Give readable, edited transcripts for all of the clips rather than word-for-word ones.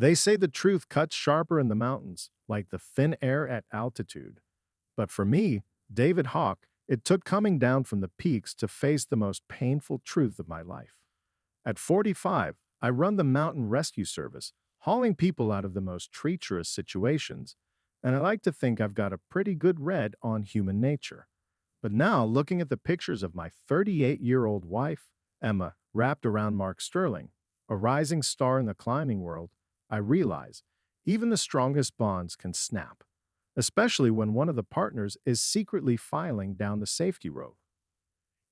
They say the truth cuts sharper in the mountains, like the thin air at altitude. But for me, David Hawk, it took coming down from the peaks to face the most painful truth of my life. At 45, I run the mountain rescue service, hauling people out of the most treacherous situations, and I like to think I've got a pretty good read on human nature. But now, looking at the pictures of my 38-year-old wife, Emma, wrapped around Mark Sterling, a rising star in the climbing world, I realize even the strongest bonds can snap, especially when one of the partners is secretly filing down the safety rope.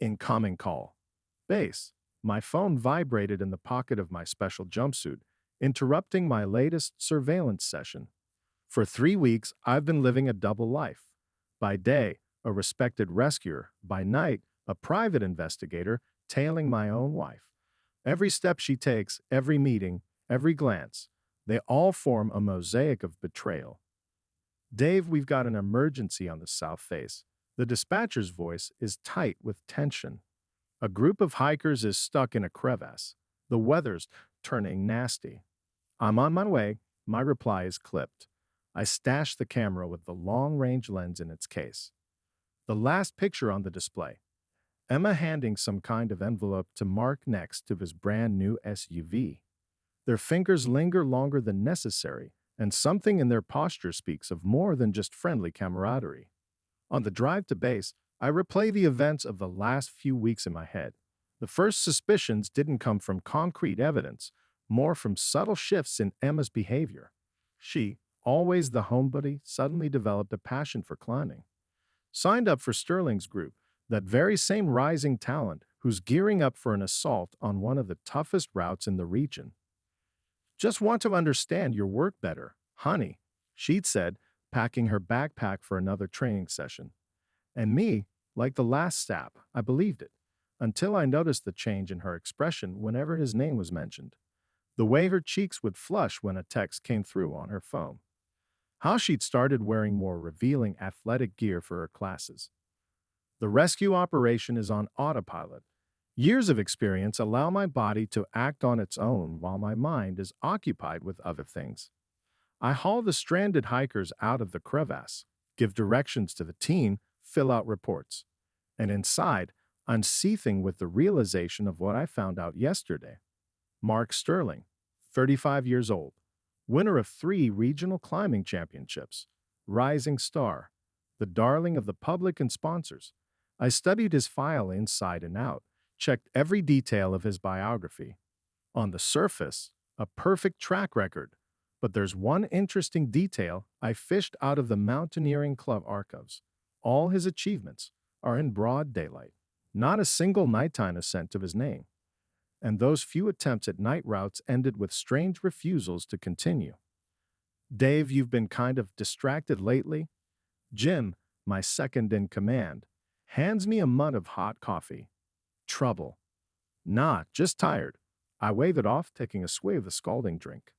Incoming call. Base. My phone vibrated in the pocket of my special jumpsuit, interrupting my latest surveillance session. For 3 weeks, I've been living a double life. By day, a respected rescuer. By night, a private investigator tailing my own wife. Every step she takes, every meeting, every glance, they all form a mosaic of betrayal. Dave, we've got an emergency on the south face. The dispatcher's voice is tight with tension. A group of hikers is stuck in a crevasse. The weather's turning nasty. I'm on my way. My reply is clipped. I stash the camera with the long-range lens in its case. The last picture on the display. Emma handing some kind of envelope to Mark next to his brand new SUV. Their fingers linger longer than necessary, and something in their posture speaks of more than just friendly camaraderie. On the drive to base, I replay the events of the last few weeks in my head. The first suspicions didn't come from concrete evidence, more from subtle shifts in Emma's behavior. She, always the homebody, suddenly developed a passion for climbing. Signed up for Sterling's group, that very same rising talent who's gearing up for an assault on one of the toughest routes in the region. Just want to understand your work better, honey, she'd said, packing her backpack for another training session. And me, like the last sap, I believed it, until I noticed the change in her expression whenever his name was mentioned. The way her cheeks would flush when a text came through on her phone. How she'd started wearing more revealing athletic gear for her classes. The rescue operation is on autopilot. Years of experience allow my body to act on its own while my mind is occupied with other things. I haul the stranded hikers out of the crevasse, give directions to the team, fill out reports. And inside, I'm seething with the realization of what I found out yesterday. Mark Sterling, 35 years old, winner of 3 regional climbing championships, rising star, the darling of the public and sponsors. I studied his file inside and out, checked every detail of his biography. On the surface, a perfect track record, but there's one interesting detail I fished out of the Mountaineering Club archives. All his achievements are in broad daylight. Not a single nighttime ascent to his name. And those few attempts at night routes ended with strange refusals to continue. Dave, you've been kind of distracted lately? Jim, my second in command, hands me a mug of hot coffee. Trouble. Nah, just tired. I wave it off, taking a swig of the scalding drink.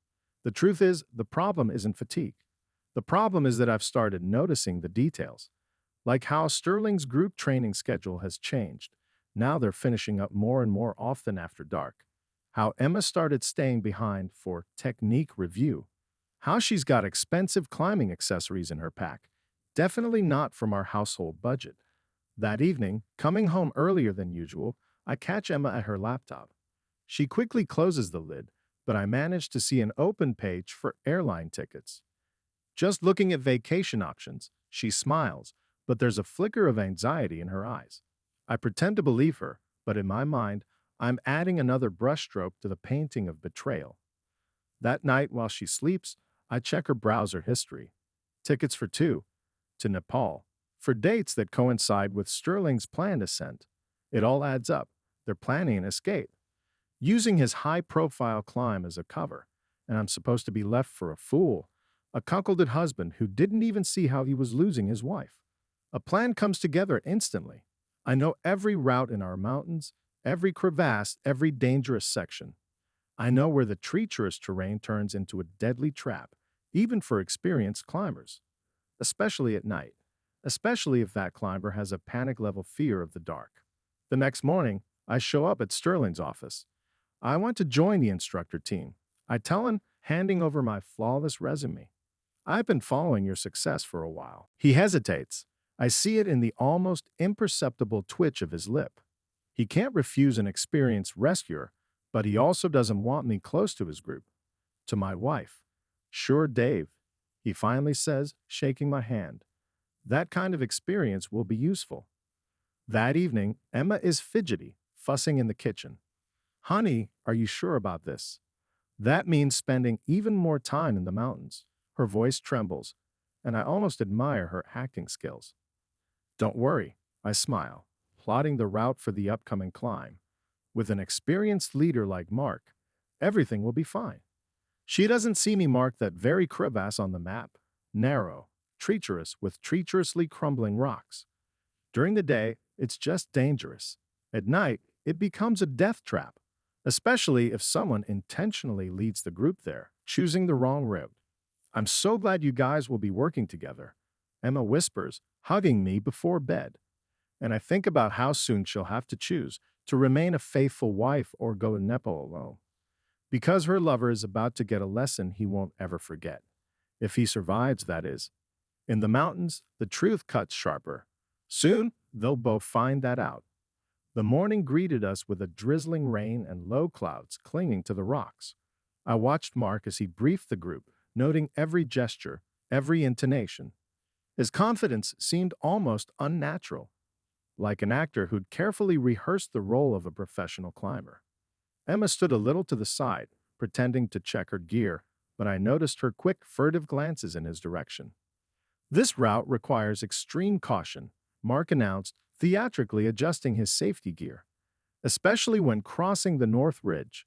The truth is, the problem isn't fatigue. The problem is that I've started noticing the details. Like how Sterling's group training schedule has changed. Now they're finishing up more and more often after dark. How Emma started staying behind for technique review. How she's got expensive climbing accessories in her pack. Definitely not from our household budget. That evening, coming home earlier than usual, I catch Emma at her laptop. She quickly closes the lid, but I manage to see an open page for airline tickets. Just looking at vacation options, she smiles, but there's a flicker of anxiety in her eyes. I pretend to believe her, but in my mind, I'm adding another brushstroke to the painting of betrayal. That night, while she sleeps, I check her browser history. Tickets for 2, to Nepal, for dates that coincide with Sterling's planned ascent. It all adds up. They're planning an escape, using his high-profile climb as a cover, and I'm supposed to be left for a fool, a cuckolded husband who didn't even see how he was losing his wife. A plan comes together instantly. I know every route in our mountains, every crevasse, every dangerous section. I know where the treacherous terrain turns into a deadly trap, even for experienced climbers, especially at night, especially if that climber has a panic-level fear of the dark. The next morning, I show up at Sterling's office. I want to join the instructor team. I tell him, handing over my flawless resume. I've been following your success for a while. He hesitates. I see it in the almost imperceptible twitch of his lip. He can't refuse an experienced rescuer, but he also doesn't want me close to his group. To my wife. Sure, Dave, he finally says, shaking my hand. That kind of experience will be useful. That evening, Emma is fidgety, fussing in the kitchen. Honey, are you sure about this? That means spending even more time in the mountains. Her voice trembles, and I almost admire her acting skills. Don't worry, I smile, plotting the route for the upcoming climb. With an experienced leader like Mark, everything will be fine. She doesn't see me mark that very crevasse on the map, narrow, treacherous with treacherously crumbling rocks. During the day, it's just dangerous. At night, it becomes a death trap, especially if someone intentionally leads the group there, choosing the wrong route. I'm so glad you guys will be working together, Emma whispers, hugging me before bed. And I think about how soon she'll have to choose to remain a faithful wife or go to Nepal alone. Because her lover is about to get a lesson he won't ever forget. If he survives, that is. In the mountains, the truth cuts sharper. Soon, they'll both find that out. The morning greeted us with a drizzling rain and low clouds clinging to the rocks. I watched Mark as he briefed the group, noting every gesture, every intonation. His confidence seemed almost unnatural, like an actor who'd carefully rehearsed the role of a professional climber. Emma stood a little to the side, pretending to check her gear, but I noticed her quick, furtive glances in his direction. This route requires extreme caution, Mark announced, theatrically adjusting his safety gear. Especially when crossing the North Ridge,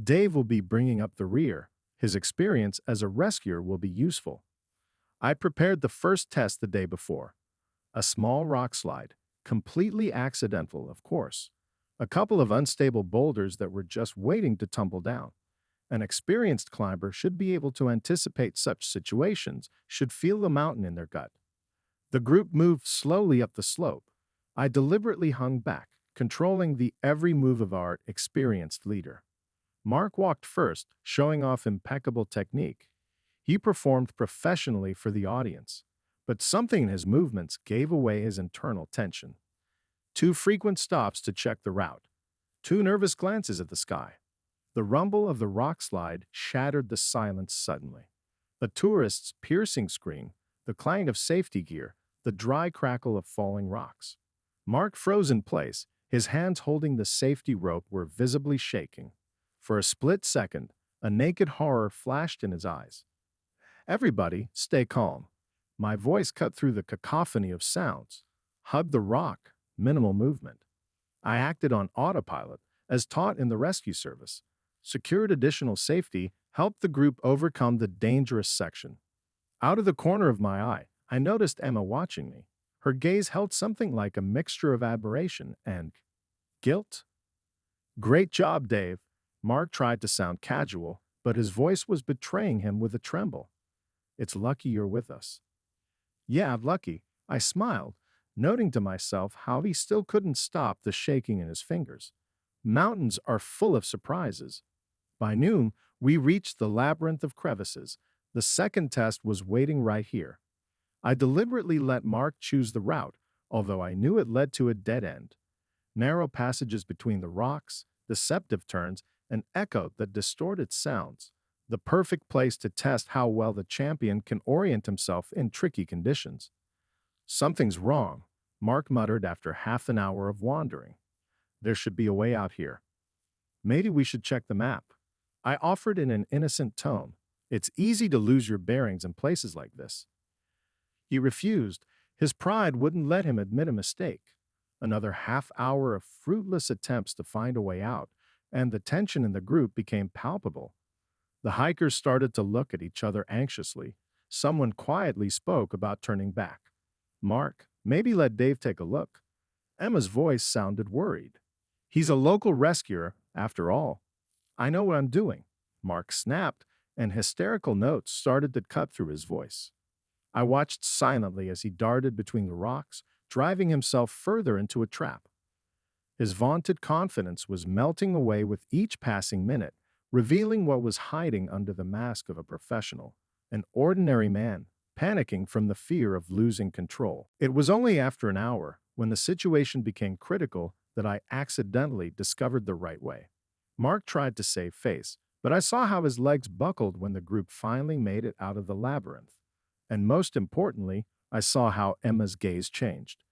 Dave will be bringing up the rear. His experience as a rescuer will be useful. I prepared the first test the day before. A small rock slide, completely accidental, of course. A couple of unstable boulders that were just waiting to tumble down. An experienced climber should be able to anticipate such situations, should feel the mountain in their gut. The group moved slowly up the slope. I deliberately hung back, controlling the every move of our experienced leader. Mark walked first, showing off impeccable technique. He performed professionally for the audience, but something in his movements gave away his internal tension. 2 frequent stops to check the route. 2 nervous glances at the sky. The rumble of the rock slide shattered the silence suddenly. The tourist's piercing scream, the clang of safety gear, the dry crackle of falling rocks. Mark froze in place, his hands holding the safety rope were visibly shaking. For a split second, a naked horror flashed in his eyes. Everybody, stay calm. My voice cut through the cacophony of sounds. Hug the rock, minimal movement. I acted on autopilot, as taught in the rescue service. Secured additional safety, helped the group overcome the dangerous section. Out of the corner of my eye, I noticed Emma watching me. Her gaze held something like a mixture of admiration and guilt. Great job, Dave. Mark tried to sound casual, but his voice was betraying him with a tremble. It's lucky you're with us. Yeah, lucky. I smiled, noting to myself how he still couldn't stop the shaking in his fingers. Mountains are full of surprises. By noon, we reached the labyrinth of crevices. The second test was waiting right here. I deliberately let Mark choose the route, although I knew it led to a dead end. Narrow passages between the rocks, deceptive turns, and echo that distorted sounds. The perfect place to test how well the champion can orient himself in tricky conditions. Something's wrong, Mark muttered after half an hour of wandering. There should be a way out here. Maybe we should check the map. I offered in an innocent tone. It's easy to lose your bearings in places like this. He refused. His pride wouldn't let him admit a mistake. Another half hour of fruitless attempts to find a way out, and the tension in the group became palpable. The hikers started to look at each other anxiously. Someone quietly spoke about turning back. Mark, maybe let Dave take a look. Emma's voice sounded worried. He's a local rescuer, after all. I know what I'm doing. Mark snapped, and hysterical notes started to cut through his voice. I watched silently as he darted between the rocks, driving himself further into a trap. His vaunted confidence was melting away with each passing minute, revealing what was hiding under the mask of a professional, an ordinary man, panicking from the fear of losing control. It was only after an hour, when the situation became critical, that I accidentally discovered the right way. Mark tried to save face, but I saw how his legs buckled when the group finally made it out of the labyrinth. And most importantly, I saw how Emma's gaze changed.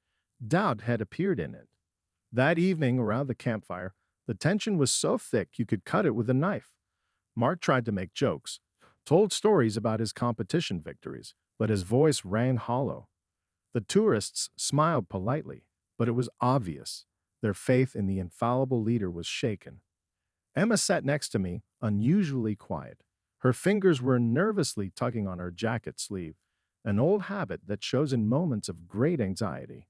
Doubt had appeared in it. That evening around the campfire, the tension was so thick you could cut it with a knife. Mark tried to make jokes, told stories about his competition victories, but his voice rang hollow. The tourists smiled politely, but it was obvious. Their faith in the infallible leader was shaken. Emma sat next to me, unusually quiet. Her fingers were nervously tugging on her jacket sleeve, an old habit that shows in moments of great anxiety.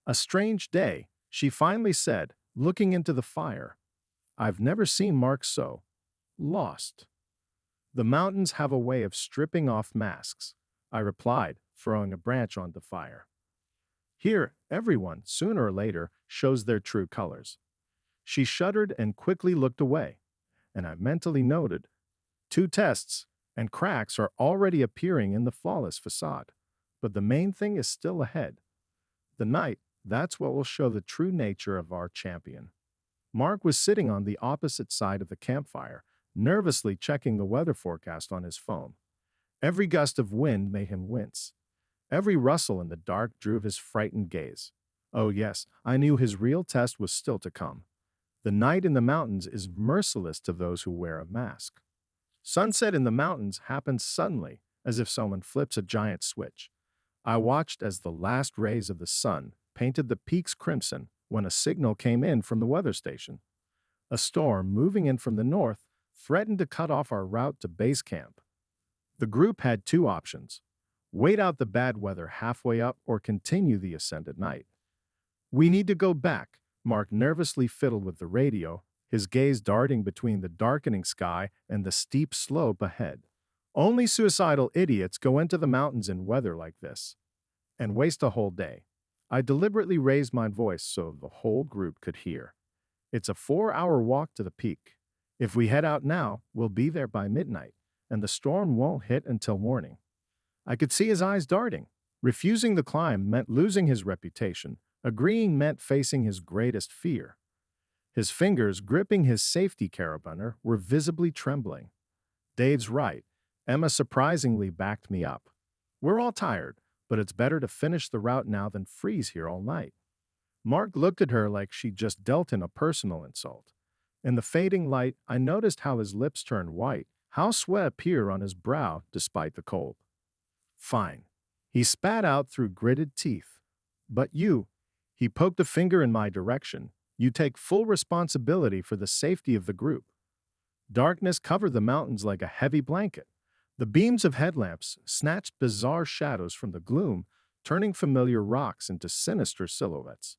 A strange day, she finally said, looking into the fire. I've never seen Mark so lost. The mountains have a way of stripping off masks, I replied, throwing a branch on the fire. Here, everyone, sooner or later, shows their true colors. She shuddered and quickly looked away, and I mentally noted, 2 tests, and cracks are already appearing in the flawless facade. But the main thing is still ahead. The night, that's what will show the true nature of our champion. Mark was sitting on the opposite side of the campfire, nervously checking the weather forecast on his phone. Every gust of wind made him wince. Every rustle in the dark drew his frightened gaze. Oh yes, I knew his real test was still to come. The night in the mountains is merciless to those who wear a mask. Sunset in the mountains happens suddenly, as if someone flips a giant switch. I watched as the last rays of the sun painted the peaks crimson when a signal came in from the weather station. A storm moving in from the north threatened to cut off our route to base camp. The group had 2 options: wait out the bad weather halfway up or continue the ascent at night. We need to go back, Mark nervously fiddled with the radio, his gaze darting between the darkening sky and the steep slope ahead. Only suicidal idiots go into the mountains in weather like this and waste a whole day. I deliberately raised my voice so the whole group could hear. It's a 4-hour walk to the peak. If we head out now, we'll be there by midnight, and the storm won't hit until morning. I could see his eyes darting. Refusing the climb meant losing his reputation. Agreeing meant facing his greatest fear. His fingers, gripping his safety carabiner, were visibly trembling. Dave's right. Emma surprisingly backed me up. We're all tired, but it's better to finish the route now than freeze here all night. Mark looked at her like she'd just dealt him a personal insult. In the fading light, I noticed how his lips turned white, how sweat appeared on his brow despite the cold. Fine. He spat out through gritted teeth. But you, he poked a finger in my direction, you take full responsibility for the safety of the group. Darkness covered the mountains like a heavy blanket. The beams of headlamps snatched bizarre shadows from the gloom, turning familiar rocks into sinister silhouettes.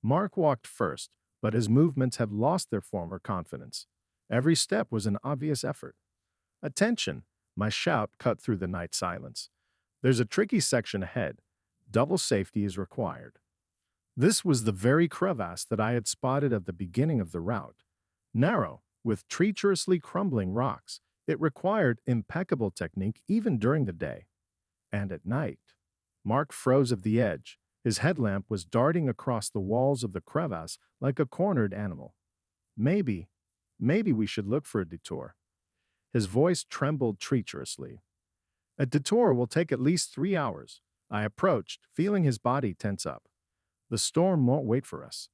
Mark walked first, but his movements had lost their former confidence. Every step was an obvious effort. Attention! My shout cut through the night silence. There's a tricky section ahead. Double safety is required. This was the very crevasse that I had spotted at the beginning of the route. Narrow, with treacherously crumbling rocks, it required impeccable technique even during the day. And at night, Mark froze at the edge. His headlamp was darting across the walls of the crevasse like a cornered animal. Maybe we should look for a detour. His voice trembled treacherously. A detour will take at least 3 hours. I approached, feeling his body tense up. The storm won't wait for us.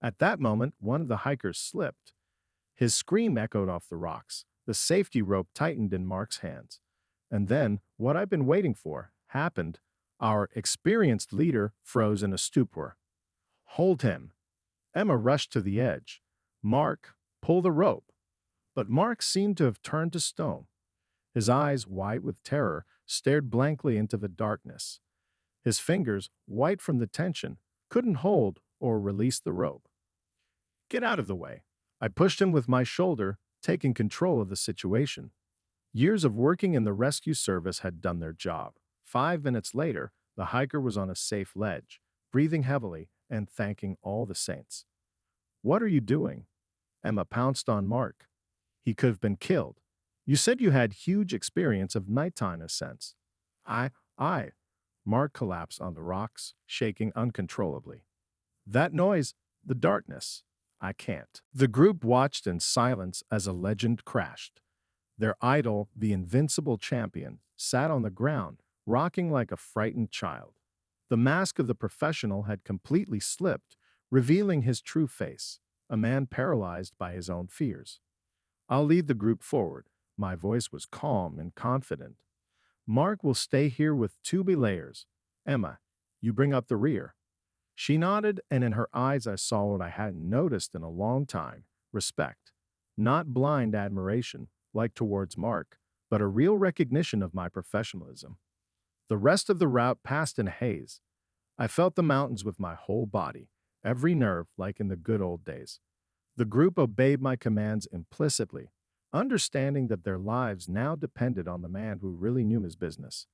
At that moment, one of the hikers slipped. His scream echoed off the rocks. The safety rope tightened in Mark's hands. And then, what I've been waiting for, happened. Our experienced leader froze in a stupor. Hold him. Emma rushed to the edge. Mark, pull the rope. But Mark seemed to have turned to stone. His eyes, white with terror, stared blankly into the darkness. His fingers, white from the tension, couldn't hold or release the rope. Get out of the way. I pushed him with my shoulder, taking control of the situation. Years of working in the rescue service had done their job. 5 minutes later, the hiker was on a safe ledge, breathing heavily and thanking all the saints. What are you doing? Emma pounced on Mark. He could have been killed. You said you had huge experience of nighttime ascents. I. Mark collapsed on the rocks, shaking uncontrollably. That noise, the darkness. I can't. The group watched in silence as a legend crashed. Their idol, the invincible champion, sat on the ground, rocking like a frightened child. The mask of the professional had completely slipped, revealing his true face, a man paralyzed by his own fears. I'll lead the group forward. My voice was calm and confident. Mark will stay here with two belayers. Emma, you bring up the rear. She nodded, and in her eyes I saw what I hadn't noticed in a long time: respect. Not blind admiration, like towards Mark, but a real recognition of my professionalism. The rest of the route passed in a haze. I felt the mountains with my whole body, every nerve like in the good old days. The group obeyed my commands implicitly, understanding that their lives now depended on the man who really knew his business.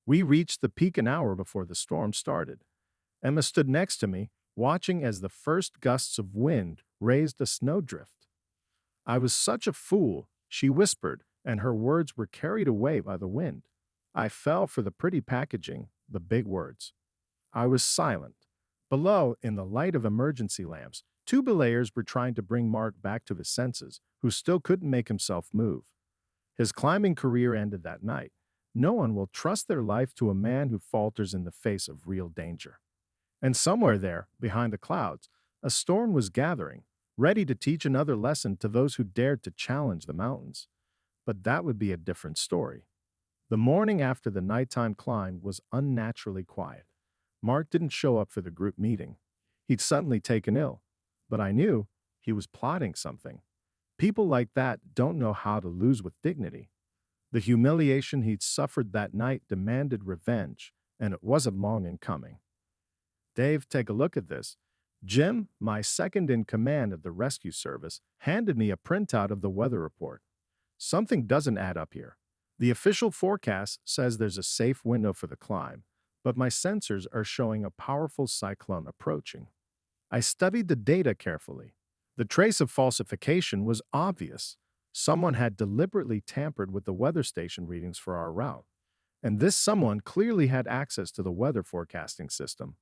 We reached the peak an hour before the storm started. Emma stood next to me, watching as the first gusts of wind raised a snowdrift. I was such a fool, she whispered, and her words were carried away by the wind. I fell for the pretty packaging, the big words. I was silent. Below, in the light of emergency lamps, two belayers were trying to bring Mark back to his senses, who still couldn't make himself move. His climbing career ended that night. No one will trust their life to a man who falters in the face of real danger. And somewhere there, behind the clouds, a storm was gathering, ready to teach another lesson to those who dared to challenge the mountains. But that would be a different story. The morning after the nighttime climb was unnaturally quiet. Mark didn't show up for the group meeting. He'd suddenly taken ill, but I knew he was plotting something. People like that don't know how to lose with dignity. The humiliation he'd suffered that night demanded revenge, and it wasn't long in coming. Dave, take a look at this. Jim, my second in command of the rescue service, handed me a printout of the weather report. Something doesn't add up here. The official forecast says there's a safe window for the climb, but my sensors are showing a powerful cyclone approaching. I studied the data carefully. The trace of falsification was obvious. Someone had deliberately tampered with the weather station readings for our route, and this someone clearly had access to the weather forecasting system.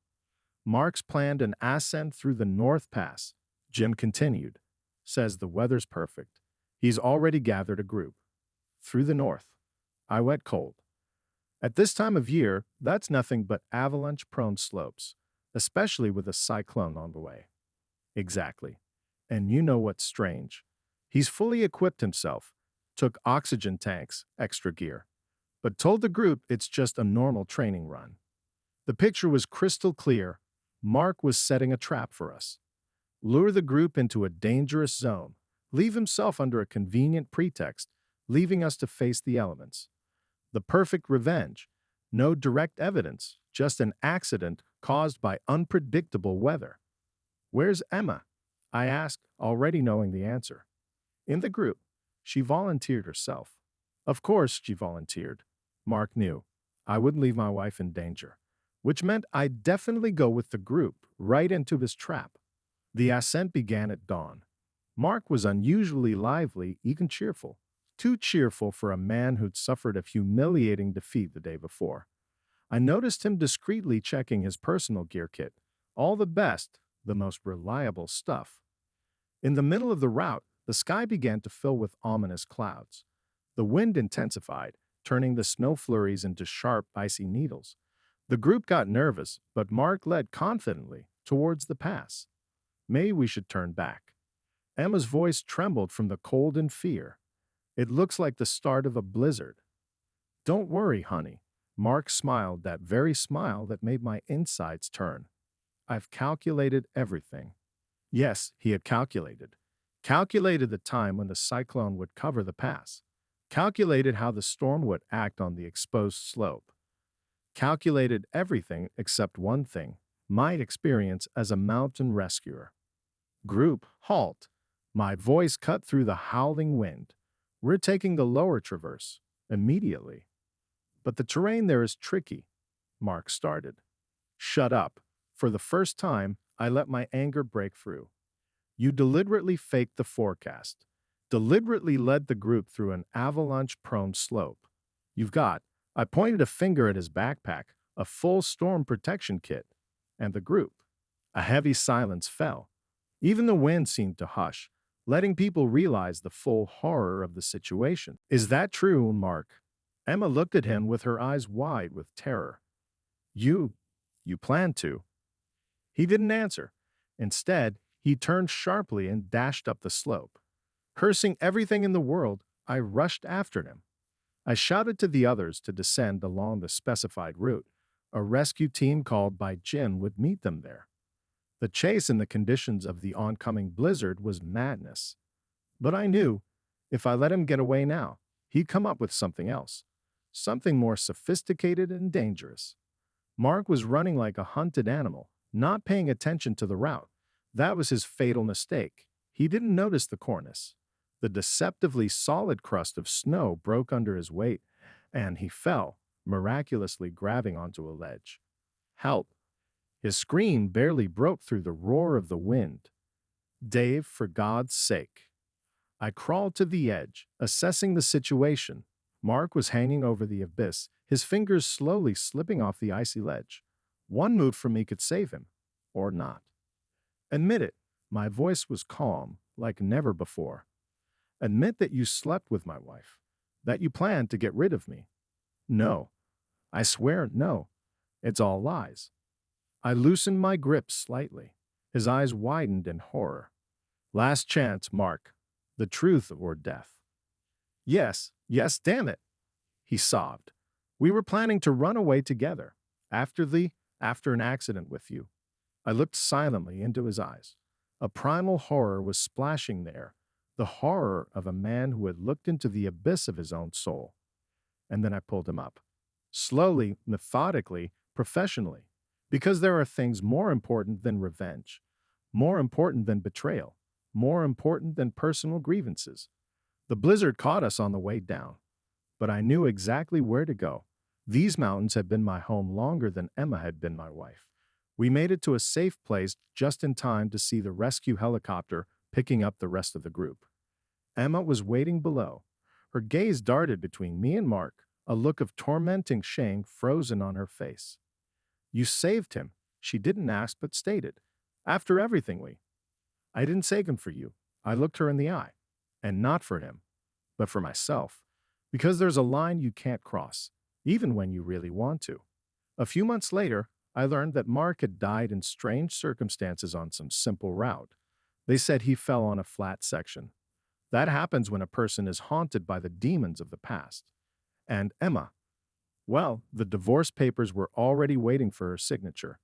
Mark's planned an ascent through the North Pass. Jim continued. Says the weather's perfect. He's already gathered a group. Through the north. I went cold. At this time of year, that's nothing but avalanche-prone slopes, especially with a cyclone on the way. Exactly. And you know what's strange? He's fully equipped himself, took oxygen tanks, extra gear, but told the group it's just a normal training run. The picture was crystal clear. Mark was setting a trap for us. Lure the group into a dangerous zone, leave himself under a convenient pretext, leaving us to face the elements. The perfect revenge. No direct evidence, just an accident caused by unpredictable weather. Where's Emma? I asked, already knowing the answer. In the group. She volunteered herself. Of course she volunteered. Mark knew. I wouldn't leave my wife in danger, which meant I'd definitely go with the group right into his trap. The ascent began at dawn. Mark was unusually lively, even cheerful. Too cheerful for a man who'd suffered a humiliating defeat the day before. I noticed him discreetly checking his personal gear kit. All the best, the most reliable stuff. In the middle of the route, the sky began to fill with ominous clouds. The wind intensified, turning the snow flurries into sharp, icy needles. The group got nervous, but Mark led confidently towards the pass. Maybe we should turn back. Emma's voice trembled from the cold and fear. It looks like the start of a blizzard. Don't worry, honey. Mark smiled, that very smile that made my insides turn. I've calculated everything. Yes, he had calculated. Calculated the time when the cyclone would cover the pass. Calculated how the storm would act on the exposed slope. Calculated everything except one thing, my experience as a mountain rescuer. Group, halt. My voice cut through the howling wind. We're taking the lower traverse. Immediately. But the terrain there is tricky. Mark started. Shut up. For the first time, I let my anger break through. You deliberately faked the forecast. deliberately led the group through an avalanche-prone slope. You've got, I pointed a finger at his backpack, a full storm protection kit, and the group. A heavy silence fell. Even the wind seemed to hush, letting people realize the full horror of the situation. Is that true, Mark? Emma looked at him with her eyes wide with terror. You, you planned to. He didn't answer. Instead, he turned sharply and dashed up the slope. Cursing everything in the world, I rushed after him. I shouted to the others to descend along the specified route. A rescue team called by Jin would meet them there. The chase in the conditions of the oncoming blizzard was madness. But I knew, if I let him get away now, he'd come up with something else. Something more sophisticated and dangerous. Mark was running like a hunted animal, not paying attention to the route. That was his fatal mistake. He didn't notice the cornice. The deceptively solid crust of snow broke under his weight, and he fell, miraculously grabbing onto a ledge. Help! His scream barely broke through the roar of the wind. Dave, for God's sake. I crawled to the edge, assessing the situation. Mark was hanging over the abyss, his fingers slowly slipping off the icy ledge. One move from me could save him, or not. Admit it, my voice was calm, like never before. Admit that you slept with my wife, that you planned to get rid of me. No, I swear no, it's all lies. I loosened my grip slightly. His eyes widened in horror. Last chance, Mark. The truth or death. Yes, yes, damn it, he sobbed. We were planning to run away together, after an accident with you. I looked silently into his eyes. A primal horror was splashing there, the horror of a man who had looked into the abyss of his own soul. And then I pulled him up. Slowly, methodically, professionally. Because there are things more important than revenge, more important than betrayal, more important than personal grievances. The blizzard caught us on the way down, but I knew exactly where to go. These mountains had been my home longer than Emma had been my wife. We made it to a safe place just in time to see the rescue helicopter picking up the rest of the group. Emma was waiting below. Her gaze darted between me and Mark, a look of tormenting shame frozen on her face. You saved him, she didn't ask but stated. After everything I didn't save him for you. I looked her in the eye. And not for him, but for myself. Because there's a line you can't cross, even when you really want to. A few months later, I learned that Mark had died in strange circumstances on some simple route. They said he fell on a flat section. That happens when a person is haunted by the demons of the past. And Emma, well, the divorce papers were already waiting for her signature.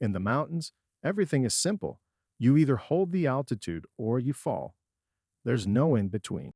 In the mountains, everything is simple. You either hold the altitude or you fall. There's no in between.